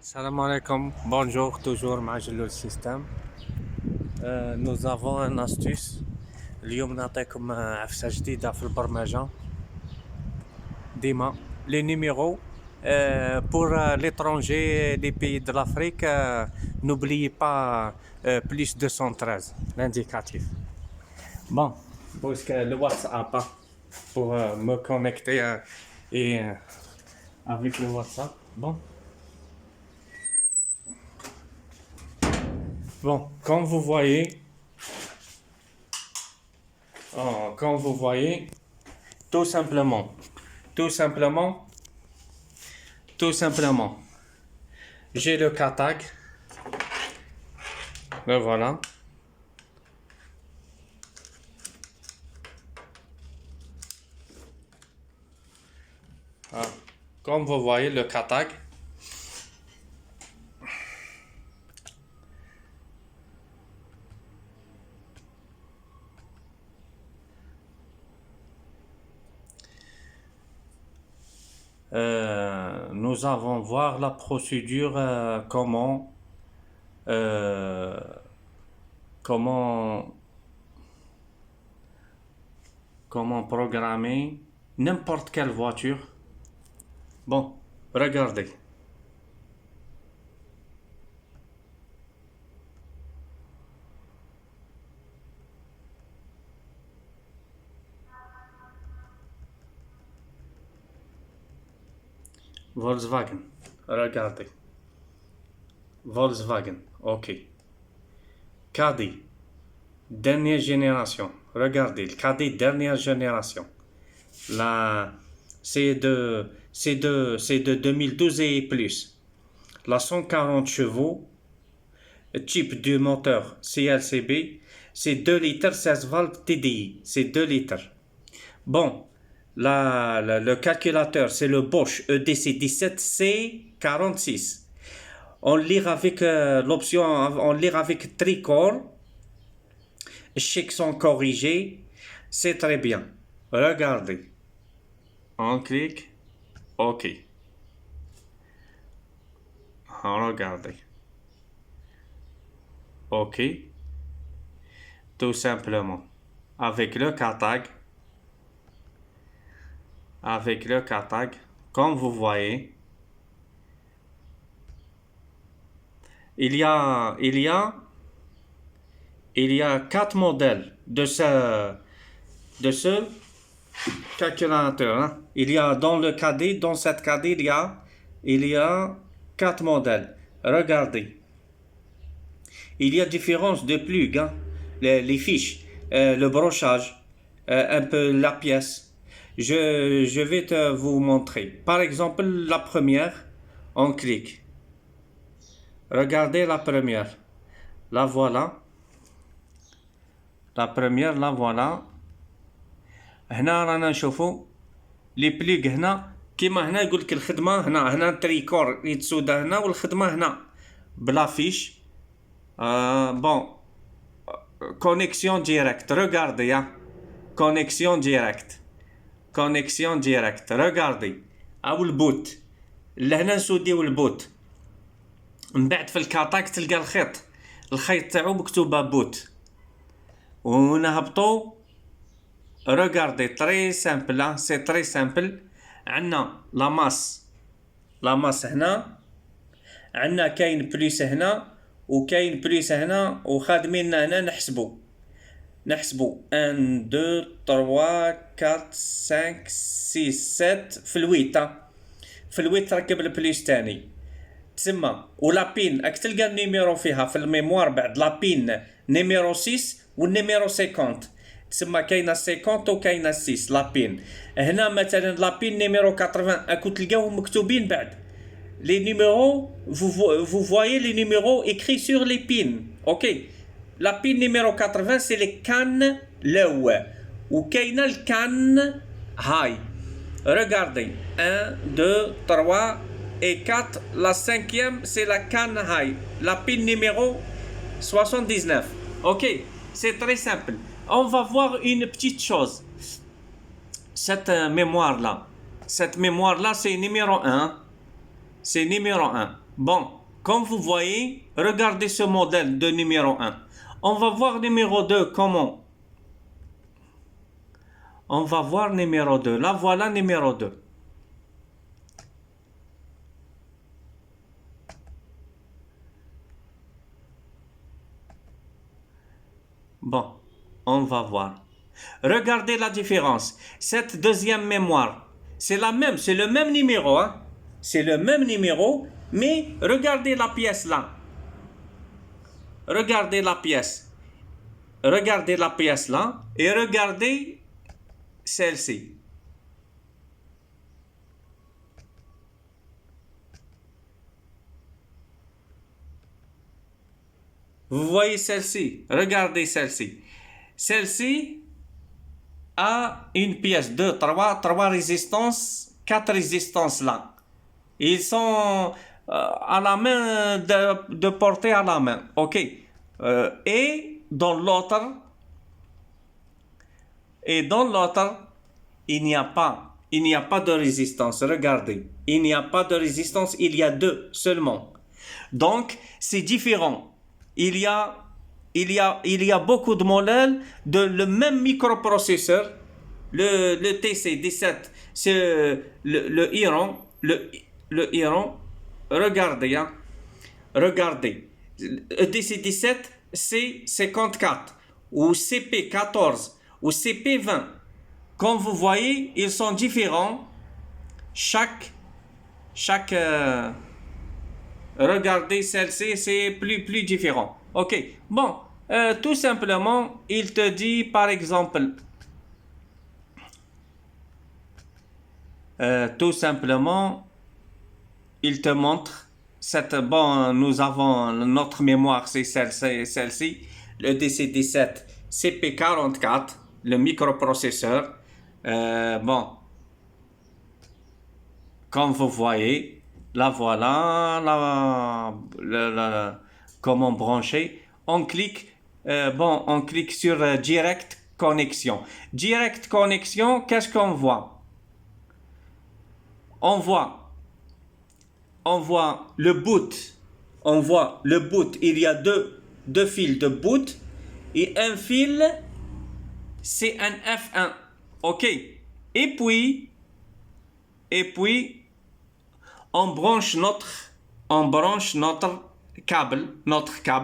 Salam alaikum, bonjour, toujours Majelul System. Nous avons une astuce. اليوم نعطيكم عفسة جديدة في البرمجة. ديما les numéros pour l'étranger des pays de l'Afrique, n'oubliez pas plus 213, l'indicatif. Bon, parce que le WhatsApp pour me connecter et avec le WhatsApp. Bon, comme vous voyez, tout simplement, j'ai le catag, le voilà. Comme vous voyez le catag. Nous allons voir la procédure, comment programmer n'importe quelle voiture. Bon, regardez. Volkswagen, regardez. Volkswagen, ok. Caddy, dernière génération. Regardez, le Caddy, dernière génération. Là, c'est de 2012 et plus. La 140 chevaux, type de moteur CLCB, c'est 2 litres 16 valves TDI, c'est 2 litres. Bon, le calculateur, c'est le Bosch EDC17C46. On lire avec l'option, on lire avec tricore. Les chèques sont corrigés. C'est très bien. Regardez. On clique. OK. Regardez. OK. Tout simplement. Avec le catag. Comme vous voyez, il y a 4 modèles de ce calculateur. Hein. Il y a dans le cadet, dans cette cadet, il y a 4 modèles. Regardez. Il y a différence de plug, hein. Les fiches, le brochage, un peu la pièce. Je vais vous montrer. Par exemple, la première, on clique. Regardez la première. La voilà. La première, la voilà. هنا رانا نشوفوا لي بليغ هنا كيما هنا يقول لك الخدمه هنا تريكور يتسودا هنا والخدمه هنا بلا فيش. Bon, connexion directe. Regardez, hein. Connexion directe. Regardez. أو البوت. لهنا نسوديو البوت. من بعد في الكاتاك تلقى الخيط تاعو مكتوبة بوت. ونهبطو. Regardez, très simple, hein. C'est très simple. عندنا لا ماس هنا. عندنا كاين بليس هنا. وكاين بليس هنا وخادمين هنا نحسبوا 1 2 3 4 5 6 7 في الويت ركب البليس تاني تسمى ولا بين راك تلقى النيميرو فيها في الميموار بعد لا بين نيميرو 6 والنيميرو 50 تسمى كاينه 50 وكاينه 6 لا بين هنا مثلا لا بين نيميرو 80 راكو تلقاوهم مكتوبين بعد les numéros, vous voyez les numéros écrits sur les pins. Ok. La pin numéro 80, c'est les cannes low. Ou kayna le canne high. Regardez. 1, 2, 3 et 4. La cinquième, c'est la canne high. La pin numéro 79. Ok. C'est très simple. On va voir une petite chose. Cette mémoire-là, c'est numéro 1. C'est numéro 1. Bon, comme vous voyez, regardez ce modèle de numéro 1. On va voir numéro 2 comment. On va voir numéro 2. Là, voilà numéro 2. Bon, on va voir. Regardez la différence. Cette deuxième mémoire, c'est la même, c'est le même numéro, hein? C'est le même numéro, mais regardez la pièce là. Regardez la pièce. Regardez la pièce là et regardez celle-ci. Vous voyez celle-ci. Regardez celle-ci. Celle-ci a une pièce, 2, 3 résistances, 4 résistances là. Ils sont à la main, de portée à la main. OK. Et dans l'autre, il n'y a pas de résistance. Regardez. Il n'y a pas de résistance, il y a 2 seulement. Donc, c'est différent. Il y a beaucoup de modèles de le même microprocesseur, le TC17, c'est le Iran, le Iran. Regardez, hein. Regardez. Le TC17, C54 ou CP14 ou CP20. Comme vous voyez, ils sont différents. Chaque regardez celle-ci, c'est plus différent. OK. Bon, tout simplement, il te dit, par exemple, tout simplement, il te montre bon, nous avons notre mémoire, c'est celle-ci, le DC17 CP44, le microprocesseur. Bon, comme vous voyez, là voilà, comment brancher. On clique, on clique sur Direct Connexion. Direct Connexion, qu'est-ce qu'on voit? On voit le boot. On voit le boot. Il y a deux fils de boot et un fil, c'est un F1. OK. Et puis, on branche notre câble,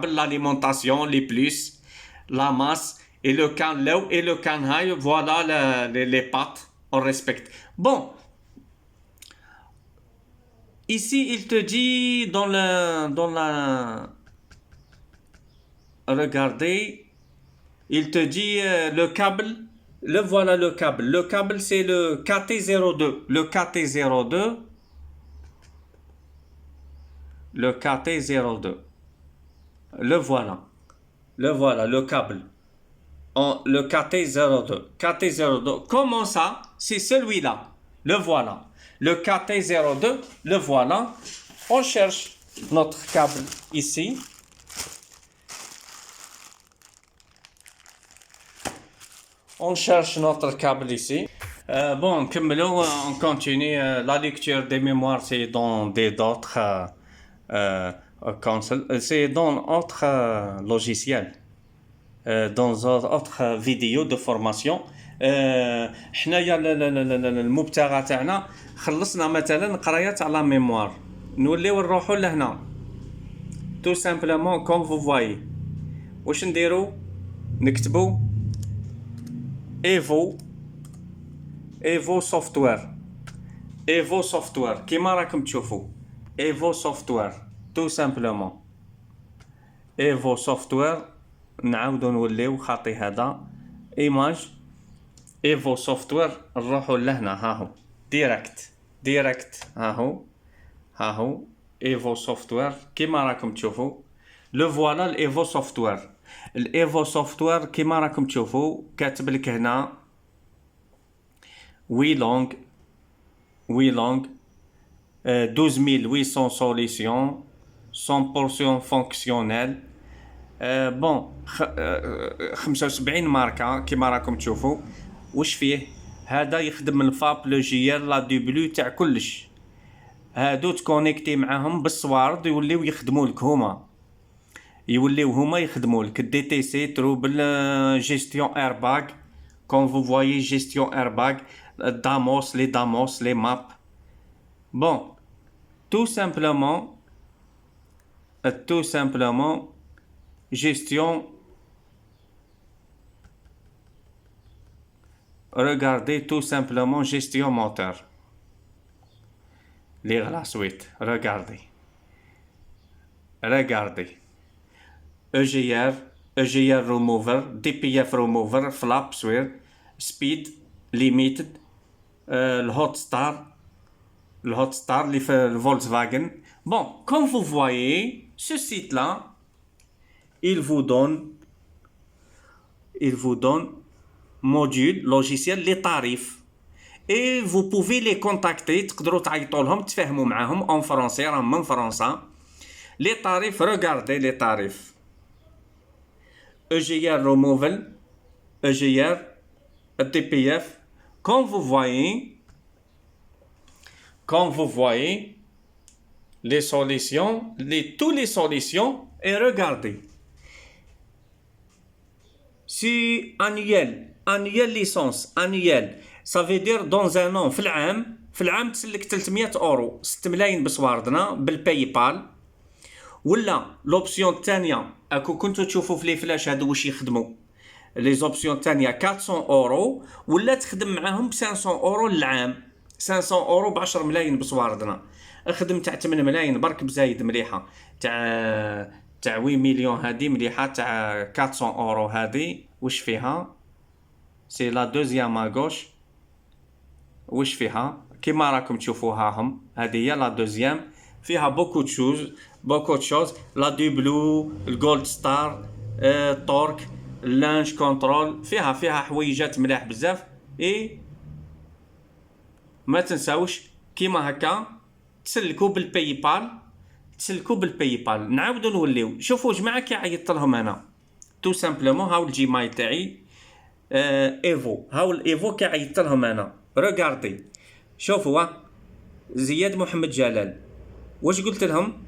l'alimentation, les plus, la masse et le can low et le can high. Voilà les pattes, on respecte. Bon, ici il te dit regardez, il te dit le câble. Voilà le câble. Le câble, c'est le KT02. Le KT02. Le KT02. Le voilà, le câble. Le KT02. KT02. Comment ça? C'est celui-là. Le voilà. Le KT02, le voilà. On cherche notre câble ici. On cherche notre câble ici. Bon, on continue. La lecture des mémoires, c'est dans d'autres consoles. C'est dans d'autres logiciels. Dans d'autres vidéos de formation. حنايا المبتغى تاعنا خلصنا مثلا قرايه على لا ميموار نوليو نروحوا لهنا tout simplement comme vous voyez واش نديرو نكتبو ايفو سوفتوير كيما راكم تشوفوا ايفو سوفتوير tout simplement ايفو سوفتوير نعاودو نوليو خاطي هذا ايماج ايفو سوفتوير نروحوا لهنا ها هو ديريكت ها هو ايفو سوفتوير كيما راكم تشوفوا لو فوالا الايفو سوفتوير كيما راكم تشوفوا كاتب لك هنا وي لونغ 12800 solutions 100% fonctionnel بون 75 ماركه كيما راكم تشوفوا واش فيه هذا يخدم الفاب لوجيال لا ديبلو تاع كلش هادو تكونيكتي معاهم بالسوارد يوليو يخدموا لك هما، يخدموا لك دي تي سي تروبل جيستيون ايرباغ. كون فو فوايي جيستيون ايرباغ، داموس لي ماب. بون tout simplement gestion. Regardez tout simplement gestion moteur. Lire la suite. Regardez. EGR remover, DPF remover, flap swir, speed limited, le hot star, le Volkswagen. Bon, comme vous voyez, ce site-là, il vous donne module logiciel les tarifs, et vous pouvez les contacter. تقدروا تعيطوا لهم تفاهموا معاهم en français، راهم من فرنسا. les tarifs، regardez les tarifs. EGR removal، EGR DPF. Comme vous voyez les solutions, toutes les solutions. Et regardez, si annuel licence annuel، ça veut dire dans un an، في العام تسلك 300 اورو، 6 ملايين بصواردنا بالباي بال. ولا لوبسيون الثانيه اكو كنتو تشوفوا في لي فلاش هادو واش يخدموا لي زوبسيون الثانيه 400 اورو، ولا تخدم معاهم ب 500 اورو للعام. 500 اورو ب 10 ملايين بصواردنا. اخدم تاع 8 ملايين برك بزايد مليحه، تاع 8 مليون هادي مليحه، تاع 400 اورو هادي واش فيها؟ سي لا دوزيام اغوش. واش فيها كيما راكم تشوفوها هم؟ هذه هي لا دوزيام، فيها بوكو تشوز، لا دي بلو، الجولد ستار، تورك، لانش كنترول، فيها حويجات ملاح بزاف. اي ما تنساوش كيما هكا تسلكوا بالباي بال. نعاودو نوليو شوفوا جماعه كي عيطت لهم انا تو سامبلومون. هاو الجيمايل تاعي ايفو، هاو الايفو كي عيطت لهم انا. ريغاردي شوفوا زياد محمد جلال واش قلت لهم؟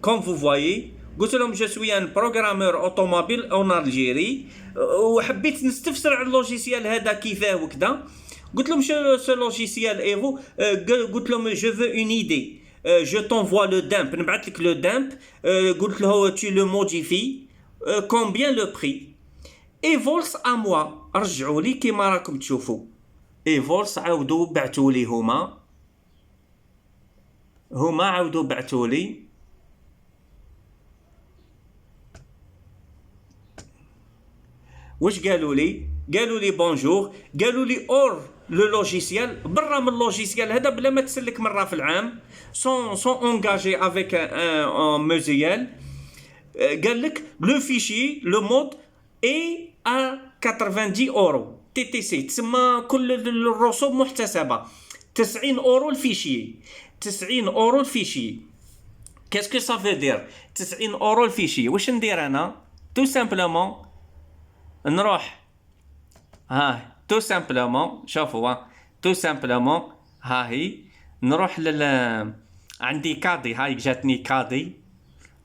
كون فو فوايي قلت لهم جو سوي ان بروغرامور اوتوموبيل اون الجيري، وحبيت نستفسر على اللوجيسيال هذا كيفاه وكذا. قلت لهم سو لوجيسيال ايفو، قلت لهم جو فو اون ايدي، جو تونفوا لو دامب، نبعث لك لو دامب. قلت له tu le modifies، combien le prix؟ اي فولس ا موا، رجعوا لي كيما راكم تشوفوا. اي فولس عاودوا بعثوا لي هما عاودوا بعثوا لي. واش قالوا لي؟ قالوا لي بونجور، قالوا لي اور لو لوجيسيال، برا من اللوجيسيال هذا بلا ما تسلك مره في العام، سون انغاجي افيك ان موزيال. قال لك لو فيشي لو مود اي ا 90 اورو تي تي سي، تسمى كل الرسوم محتسبه. 90 اورو الفيشي، 90 اورو الفيشي. كاسكو سا في دير 90 اورو الفيشي؟ واش ندير انا؟ تو سامبلومون نروح تو سامبلومون، شوفوا تو سامبلومون هاهي نروح عندي كادي، هاي جاتني كادي.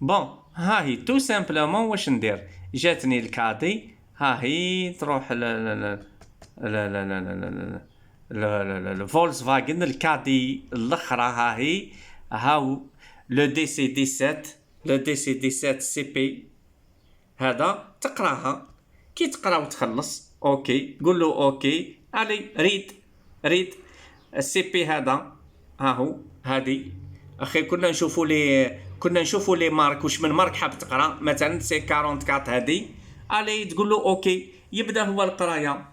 بون هاهي تو سامبلومون واش ندير؟ جاتني الكادي، هاهي تروح الفولكس فاجن الكادي الاخرى، هاهي هاو لو دي سي 17 سي بي. هذا تقراها، كي تقرا وتخلص اوكي قول له اوكي علي ريد السي بي هذا ها هو. هادي اخي كنا نشوفوا لي مارك، واش من مارك حاب تقرا، مثلا سي 44 هادي علي تقول له اوكي. يبدا هو القرايه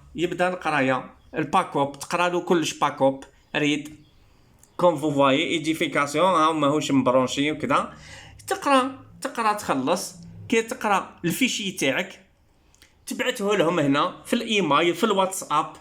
الباكوب، تقرا له كلش باكوب ريد. كون فو فوايي ايديفيكاسيون ها ماهوش مبرونشي وكذا. تقرا تخلص. كي تقرا الفيشي تاعك تبعته لهم هنا في الايمايل في الواتساب،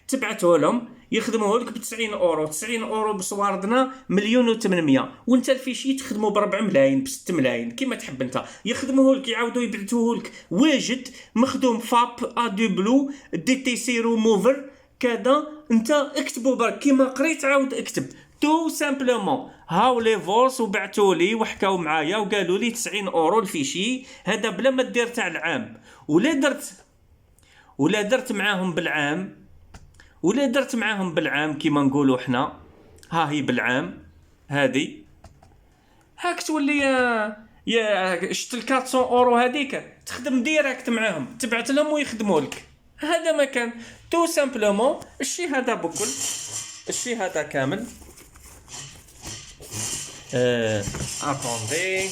تبعته لهم يخدموه لك ب 90 اورو. 90 اورو بصواردنا 1,800,000، وانت الفيشي تخدمه ب 4 ملايين ب 6 ملايين كيما تحب انت. يخدموه لك يعاودوا يبعثوه لك واجد مخدوم فاب ا دو بلو دي تي سي روموفر كذا. انت اكتبوا برك كيما قريت عاود اكتب تو سامبلومون هاو لي فولس وبعثوا لي وحكاو معايا وقالوا لي 90 اورو الفيشي هذا بلا ما دير تاع العام. ولا درت معاهم بالعام كيما نقولوا حنا، ها هي بالعام هذه هاك تولي يا شت 400 اورو هذيك تخدم ديريكت معاهم، تبعت لهم ويخدموا لك. هذا ما كان تو سامبلومون. الشيء هذا بكل، الشيء هذا كامل اتوندي